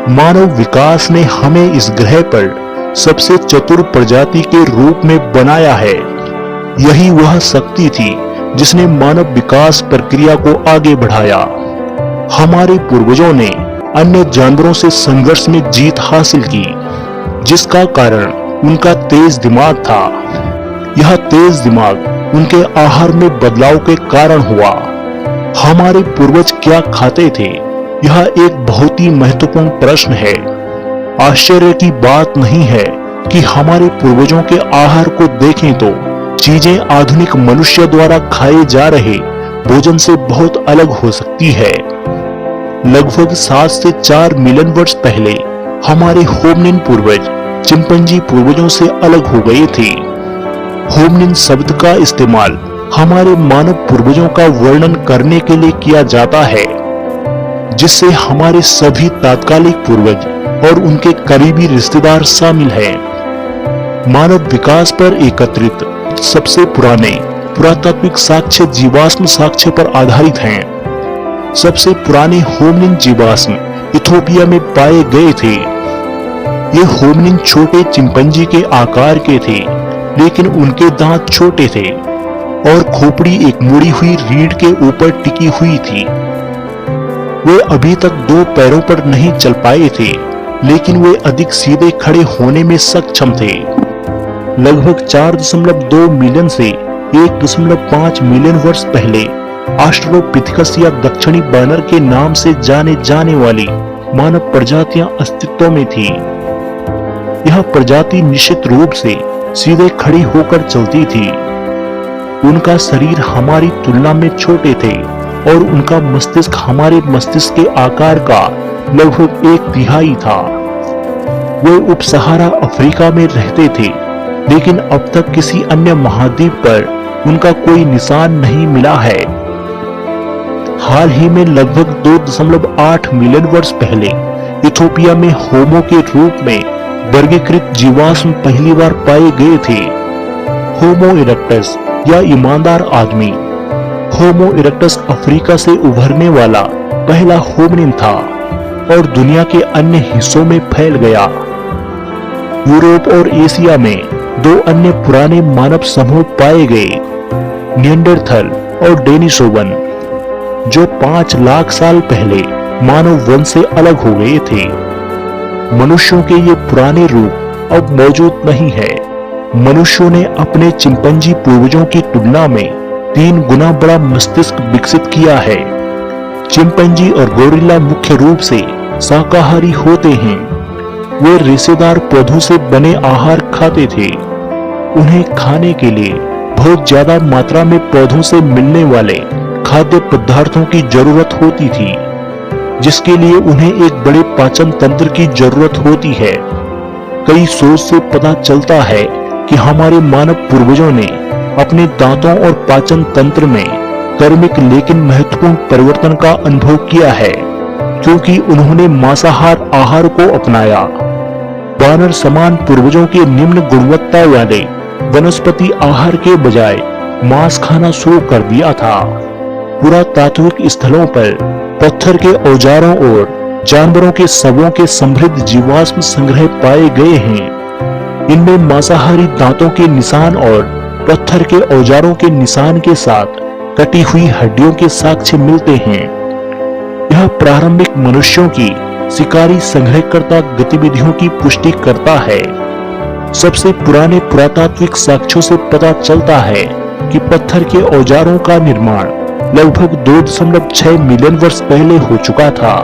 मानव विकास ने हमें इस ग्रह पर सबसे चतुर प्रजाति के रूप में बनाया है। यही वह शक्ति थी जिसने मानव विकास प्रक्रिया को आगे बढ़ाया। हमारे पूर्वजों ने अन्य जानवरों से संघर्ष में जीत हासिल की, जिसका कारण उनका तेज दिमाग था। यह तेज दिमाग उनके आहार में बदलाव के कारण हुआ। हमारे पूर्वज क्या खाते थे, यह एक बहुत ही महत्वपूर्ण प्रश्न है। आश्चर्य की बात नहीं है कि हमारे पूर्वजों के आहार को देखें तो चीजें आधुनिक मनुष्य द्वारा खाए जा रहे भोजन से बहुत अलग हो सकती है। लगभग 7 से 4 मिलियन वर्ष पहले हमारे होमनिन पूर्वज चिंपैंजी पूर्वजों से अलग हो गए थे। होमनिन शब्द का इस्तेमाल हमारे मानव पूर्वजों का वर्णन करने के लिए किया जाता है, जिससे हमारे सभी तात्कालिक पूर्वज और उनके करीबी रिश्तेदार शामिल हैं। मानव विकास पर एकत्रित सबसे पुराने पुरातात्विक साक्ष्य जीवाश्म साक्ष्य पर आधारित हैं। सबसे पुराने होमनिन जीवाश्म इथोपिया में पाए गए थे। ये होमनिन छोटे चिंपैंजी के आकार के थे, लेकिन उनके दांत छोटे थे और खोपड़ी एक मुड़ी हुई रीढ़ के ऊपर टिकी हुई थी। वे अभी तक 2 पैरों पर नहीं चल पाए थे, लेकिन वे अधिक सीधे खड़े होने में सक्षम थे। लगभग 4.2 मिलियन से 1.5 मिलियन वर्ष पहले ऑस्ट्रेलोपिथेकस या दक्षिणी बानर के नाम से जाने जाने वाली मानव प्रजातियां अस्तित्व में थी। यह प्रजाति निश्चित रूप से सीधे खड़ी होकर चलती थी। उनका शरीर हमारी तुलना में छोटे थे और उनका मस्तिष्क हमारे मस्तिष्क के आकार का लगभग 1/3 था। वे उप सहारा अफ्रीका में रहते थे, लेकिन अब तक किसी अन्य महाद्वीप पर उनका कोई निशान नहीं मिला है। हाल ही में लगभग 2.8 मिलियन वर्ष पहले इथोपिया में होमो के रूप में वर्गीकृत जीवाश्म पहली बार पाए गए थे। होमो इरेक्टस या ईमानदार आदमी। होमो इरेक्टस अफ्रीका से उभरने वाला पहला होमिनिन था और दुनिया के अन्य हिस्सों में फैल गया। यूरोप और एशिया में 2 अन्य पुराने मानव समूह पाए गए, निएंडरथल और डेनिसोवन, जो 5 लाख साल पहले मानव वंश से अलग हो गए थे। मनुष्यों के ये पुराने रूप अब मौजूद नहीं है। मनुष्यों ने अपने चिंपैंजी पूर्वजों की तुलना में 3 गुना बड़ा मस्तिष्क विकसित किया है। चिंपैंजी और गोरिल्ला मुख्य रूप से शाकाहारी होते हैं। वे रेशेदार पौधों से बने आहार खाते थे। उन्हें खाने के लिए बहुत ज्यादा मात्रा में पौधों से मिलने वाले खाद्य पदार्थों की जरूरत होती थी, जिसके लिए उन्हें एक बड़े पाचन तंत्र की जरूरत होती है। कई शोध से पता चलता है कि हमारे मानव पूर्वजों ने अपने दांतों और पाचन तंत्र में कर्मिक लेकिन महत्वपूर्ण परिवर्तन का अनुभव किया है, क्योंकि उन्होंने मांसाहार आहार को अपनाया। बानर समान पूर्वजों के निम्न गुणवत्ता वाले वनस्पति आहार के बजाय मांस खाना शुरू कर दिया था। पुरातात्विक स्थलों पर पत्थर के औजारों और जानवरों के शवों के समृद्ध जीवाश्म संग्रह पाए गए हैं। इनमें मांसाहारी दांतों के निशान और पत्थर के औजारों के निशान के साथ कटी हुई हड्डियों के साक्ष्य मिलते हैं। यह प्रारंभिक मनुष्यों की शिकारी संग्रहकर्ता गतिविधियों की पुष्टि करता है। सबसे पुराने पुरातात्विक साक्ष्यों से पता चलता है कि पत्थर के औजारों का निर्माण लगभग 2.6 मिलियन वर्ष पहले हो चुका था।